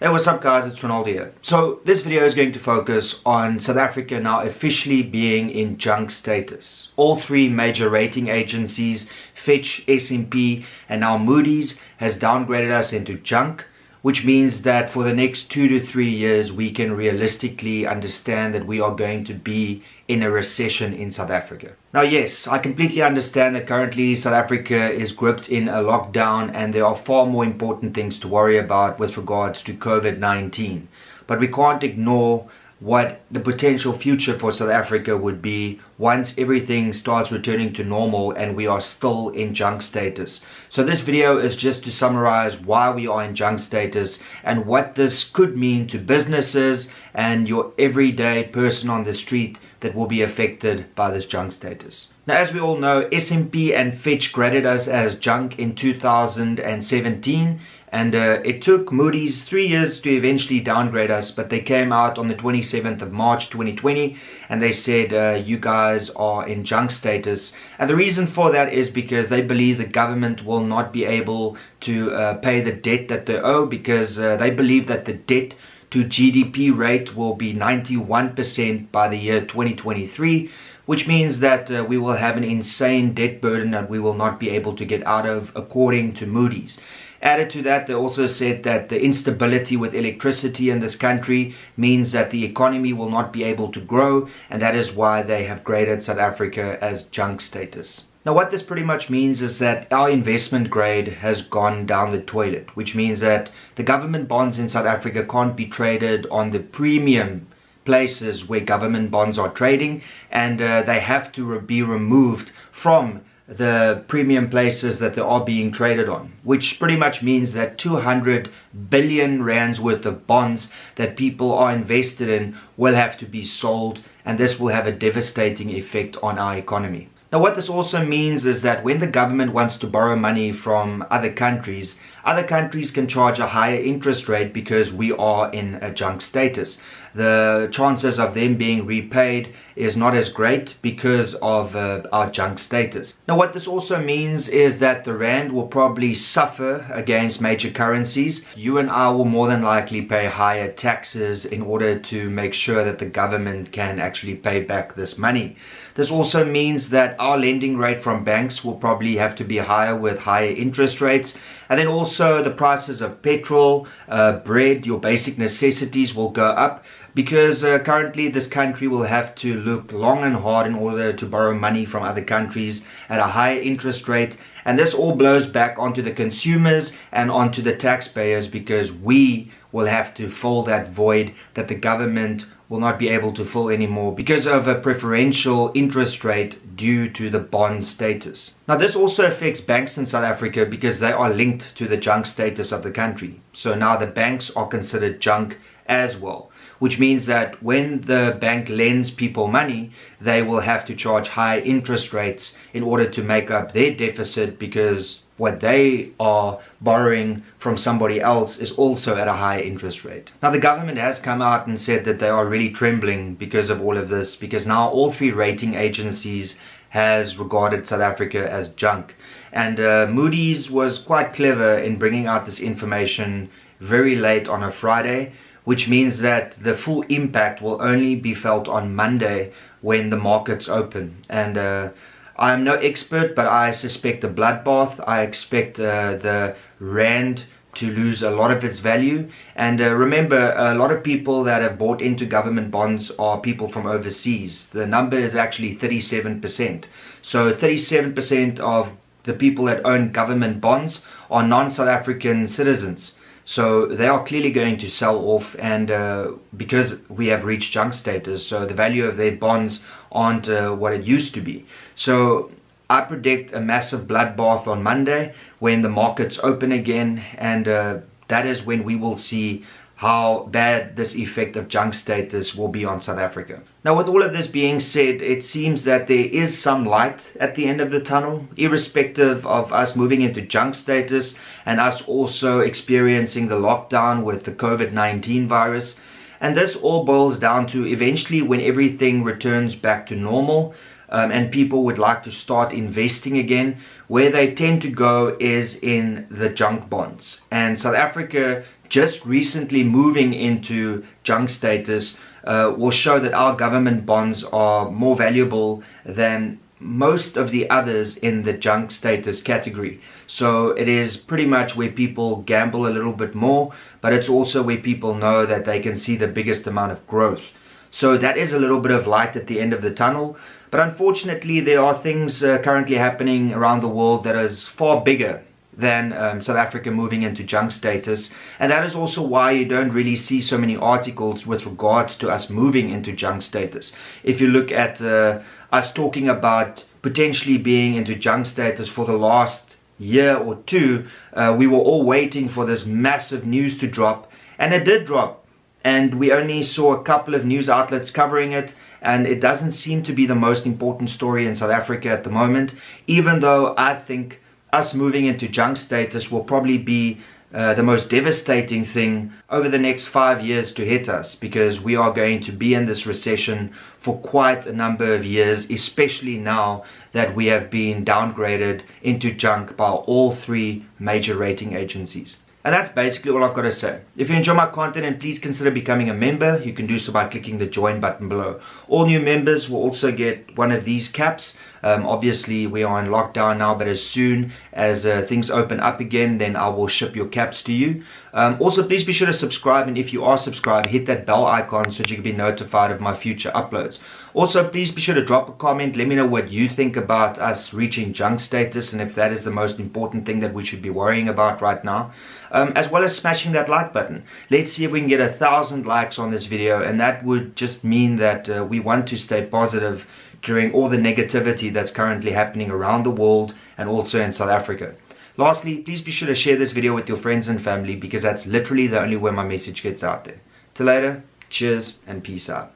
Hey, what's up guys, it's Ronaldo here. So this video is going to focus on South Africa now officially being in junk status. All three major rating agencies, Fitch, S&P and now Moody's, has downgraded us into junk, which means that for the next 2 to 3 years we can realistically understand that we are going to be in a recession in South Africa. Now yes, I completely understand that currently South Africa is gripped in a lockdown and there are far more important things to worry about with regards to COVID-19. But we can't ignore what the potential future for South Africa would be once everything starts returning to normal and we are still in junk status. So this video is just to summarize why we are in junk status and what this could mean to businesses and your everyday person on the street that will be affected by this junk status. Now, as we all know, S&P and Fitch graded us as junk in 2017, and it took Moody's 3 years to eventually downgrade us, but they came out on the 27th of March 2020 and they said you guys are in junk status. And the reason for that is because they believe the government will not be able to pay the debt that they owe, because they believe that the debt to GDP rate will be 91% by the year 2023, which means that we will have an insane debt burden that we will not be able to get out of, according to Moody's. Added to that, they also said that the instability with electricity in this country means that the economy will not be able to grow, and that is why they have graded South Africa as junk status. Now what this pretty much means is that our investment grade has gone down the toilet, which means that the government bonds in South Africa can't be traded on the premium places where government bonds are trading, and they have to be removed from the premium places that they are being traded on, which pretty much means that 200 billion rands worth of bonds that people are invested in will have to be sold, and this will have a devastating effect on our economy. Now what this also means is that when the government wants to borrow money from other countries can charge a higher interest rate because we are in a junk status. The chances of them being repaid is not as great because of our junk status. Now what this also means is that the rand will probably suffer against major currencies. You and I will more than likely pay higher taxes in order to make sure that the government can actually pay back this money. This also means that our lending rate from banks will probably have to be higher with higher interest rates. And then also the prices of petrol, bread, your basic necessities will go up, because currently this country will have to look long and hard in order to borrow money from other countries at a higher interest rate. And this all blows back onto the consumers and onto the taxpayers, because we will have to fill that void that the government will not be able to fill anymore because of a preferential interest rate due to the bond status. Now this also affects banks in South Africa because they are linked to the junk status of the country. So now the banks are considered junk as well, which means that when the bank lends people money, they will have to charge high interest rates in order to make up their deficit, because what they are borrowing from somebody else is also at a high interest rate. Now the government has come out and said that they are really trembling because of all of this, because now all three rating agencies has regarded South Africa as junk. And Moody's was quite clever in bringing out this information very late on a Friday, which means that the full impact will only be felt on Monday when the markets open. And I'm no expert, but I suspect a bloodbath. I expect the rand to lose a lot of its value. And remember, a lot of people that have bought into government bonds are people from overseas. The number is actually 37%. So 37% of the people that own government bonds are non-South African citizens. So they are clearly going to sell off, and because we have reached junk status, so the value of their bonds aren't what it used to be. So I predict a massive bloodbath on Monday when the markets open again, and that is when we will see how bad this effect of junk status will be on South Africa. Now with all of this being said, it seems that there is some light at the end of the tunnel, irrespective of us moving into junk status and us also experiencing the lockdown with the COVID-19 virus. And this all boils down to eventually, when everything returns back to normal, and people would like to start investing again, where they tend to go is in the junk bonds. And South Africa, just recently moving into junk status, will show that our government bonds are more valuable than most of the others in the junk status category. So it is pretty much where people gamble a little bit more, but it's also where people know that they can see the biggest amount of growth. So that is a little bit of light at the end of the tunnel. But unfortunately, there are things currently happening around the world that is far bigger than South Africa moving into junk status. And that is also why you don't really see so many articles with regards to us moving into junk status. If you look at us talking about potentially being into junk status for the last year or two, we were all waiting for this massive news to drop, and it did drop, and we only saw a couple of news outlets covering it, and it doesn't seem to be the most important story in South Africa at the moment, even though I think us moving into junk status will probably be the most devastating thing over the next 5 years to hit us, because we are going to be in this recession for quite a number of years, especially now that we have been downgraded into junk by all three major rating agencies. And that's basically all I've got to say. If you enjoy my content, and please consider becoming a member, you can do so by clicking the join button below. All new members will also get one of these caps. Obviously we are in lockdown now, but as soon as things open up again, then I will ship your caps to you. Also, please be sure to subscribe, and if you are subscribed, hit that bell icon so that you can be notified of my future uploads. Also, please be sure to drop a comment. Let me know what you think about us reaching junk status, and if that is the most important thing that we should be worrying about right now. As well as smashing that like button. Let's see if we can get 1,000 likes on this video, and that would just mean that we want to stay positive during all the negativity that's currently happening around the world and also in South Africa. Lastly, please be sure to share this video with your friends and family, because that's literally the only way my message gets out there. Till later, cheers and peace out.